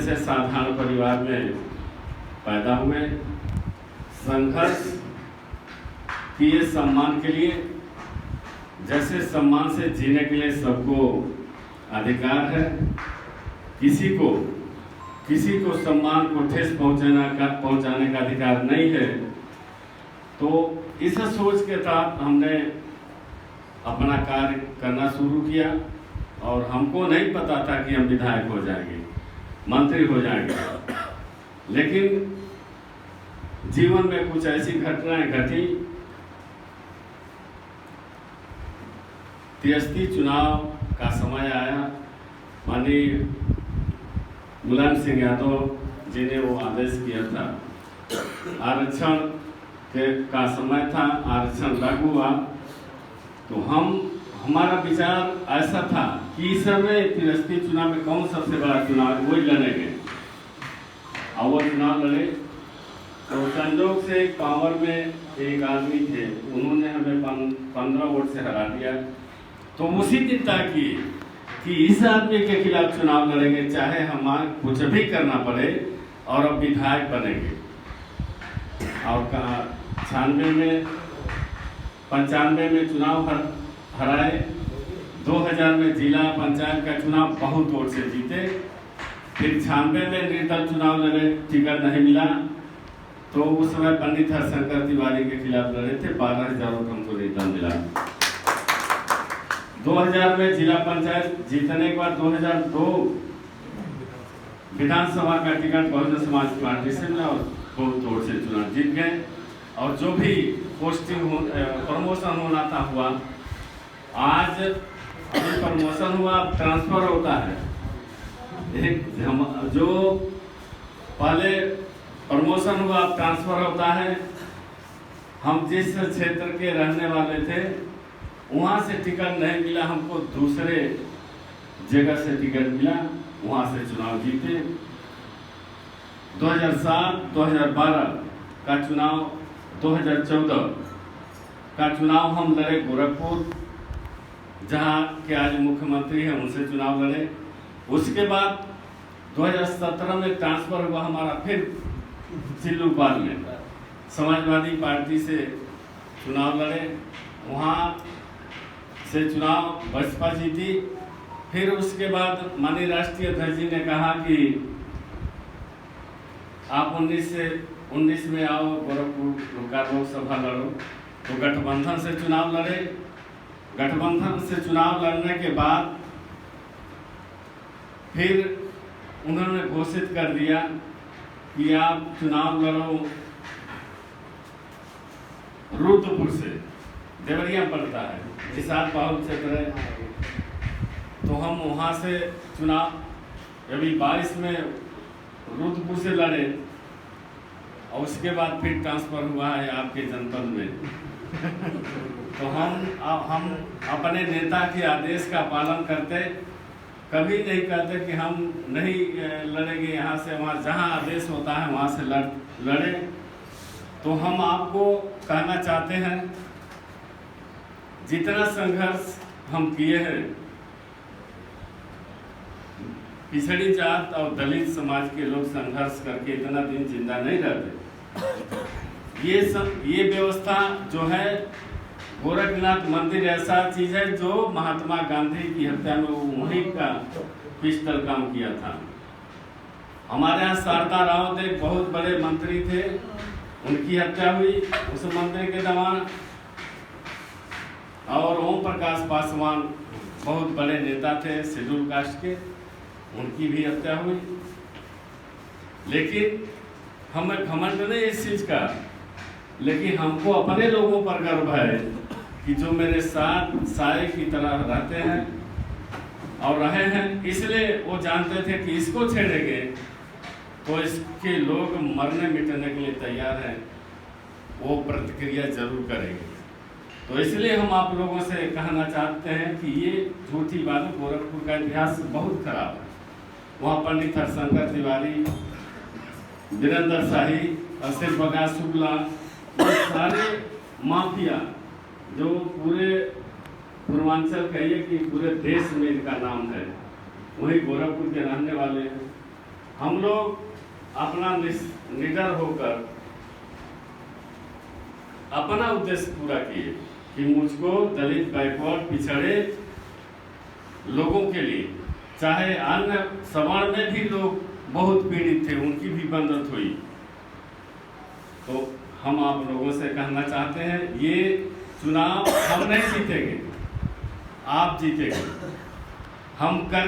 से साधारण परिवार में पैदा हुए, संघर्ष किए सम्मान के लिए। जैसे सम्मान से जीने के लिए सबको अधिकार है, किसी को सम्मान को ठेस पहुंचाने का अधिकार नहीं है। तो इस सोच के तहत हमने अपना कार्य करना शुरू किया और हमको नहीं पता था कि हम विधायक हो जाएंगे, मंत्री हो जाएंगे। लेकिन जीवन में कुछ ऐसी घटनाएं घटी, त्रिस्तरीय चुनाव का समय आया। माननीय मुलायम सिंह यादव जी ने वो आदेश किया था, आरक्षण का समय था, आरक्षण लागू हुआ। तो हमारा विचार ऐसा था कि इस समय त्रिस्तरीय चुनाव में कौन सबसे बड़ा चुनाव है, वही लड़ेंगे। और वो चुनाव लड़े तो संजोग से पावर में एक आदमी थे, उन्होंने हमें 15 वोट से हरा दिया। तो उसी दिन तय किए कि इस आदमी के खिलाफ चुनाव लड़ेंगे, चाहे हमारे कुछ भी करना पड़े, और अब विधायक बनेंगे। और 95 में चुनाव हराए। 2000 में जिला पंचायत का चुनाव बहुत वोट से जीते। फिर 96 में निर्दल चुनाव लड़े, टिकट नहीं मिला। तो उस समय पंडित हरशंकर तिवारी के खिलाफ लड़े थे, 12,000 वोट हमको निर्दल मिला। 2000 में जिला पंचायत जीतने के बाद 2002 विधानसभा का टिकट बहुजन समाज पार्टी से मिला और बहुत वोट से चुनाव जीत गए। और जो भी पोस्टिंग प्रमोशन होना था हुआ। आज अभी प्रमोशन हुआ, ट्रांसफर होता है। जो पहले प्रमोशन हुआ, ट्रांसफर होता है। हम जिस क्षेत्र के रहने वाले थे, वहाँ से टिकट नहीं मिला, हमको दूसरे जगह से टिकट मिला, वहाँ से चुनाव जीते। 2007, 2012 का चुनाव, 2014 का चुनाव हम लड़े गोरखपुर, जहाँ के आज मुख्यमंत्री हैं, उनसे चुनाव लड़े। उसके बाद 2017 में ट्रांसफर हुआ हमारा, फिर सिल्लूपाल में समाजवादी पार्टी से चुनाव लड़े, वहाँ से चुनाव बसपा जीती। फिर उसके बाद माननीय राष्ट्रीय अध्यक्ष जी ने कहा कि आप 19 में आओ, गोरखपुर का लोकसभा लड़ो। तो गठबंधन से चुनाव लड़े। गठबंधन से चुनाव लड़ने के बाद फिर उन्होंने घोषित कर दिया कि आप चुनाव लड़ो रुद्रपुर से, देवरिया पड़ता है, निषाद बाहुल क्षेत्र है। तो हम वहाँ से चुनाव अभी 22 में रुद्रपुर से लड़े और उसके बाद फिर ट्रांसफर हुआ है आपके जनपद में। तो हम अपने नेता के आदेश का पालन करते, कभी नहीं कहते कि हम नहीं लड़ेंगे यहाँ से वहाँ, जहाँ आदेश होता है वहाँ से लड़े। तो हम आपको कहना चाहते हैं, जितना संघर्ष हम किए हैं, पिछड़ी जात और दलित समाज के लोग संघर्ष करके इतना दिन जिंदा नहीं रहते। ये व्यवस्था जो है, गोरखनाथ मंदिर ऐसा चीज है जो महात्मा गांधी की हत्या में उन्हीं का पिस्टल काम किया था। हमारे यहाँ शारदा राव एक बहुत बड़े मंत्री थे, उनकी हत्या हुई उस मंदिर के दौरान। और ओम प्रकाश पासवान बहुत बड़े नेता थे शेड्यूल कास्ट के, उनकी भी हत्या हुई। लेकिन हमें घमंड नहीं इस चीज का, लेकिन हमको अपने लोगों पर गर्व है कि जो मेरे साथ साए की तरह रहते हैं और रहे हैं। इसलिए वो जानते थे कि इसको छेड़ेंगे तो इसके लोग मरने मिटने के लिए तैयार हैं, वो प्रतिक्रिया जरूर करेंगे। तो इसलिए हम आप लोगों से कहना चाहते हैं कि ये झूठी बात, गोरखपुर का इतिहास बहुत खराब है। वहाँ पंडित हरशंकर तिवारी, वीरेंद्र शाही, असिर बगा शुक्ला, सारे माफिया जो पूरे पूर्वांचल कहिए कि पूरे देश में इनका नाम है, वही गोरखपुर के रहने वाले हैं। हम लोग अपना निडर होकर अपना उद्देश्य पूरा किए कि मुझको दलित, बैकवर्ड, पिछड़े लोगों के लिए, चाहे अन्य सवर्ण में भी लोग बहुत पीड़ित थे, उनकी भी मदद हुई। तो हम आप लोगों से कहना चाहते हैं, ये चुनाव हम नहीं जीतेंगे, आप जीतेंगे। हम कर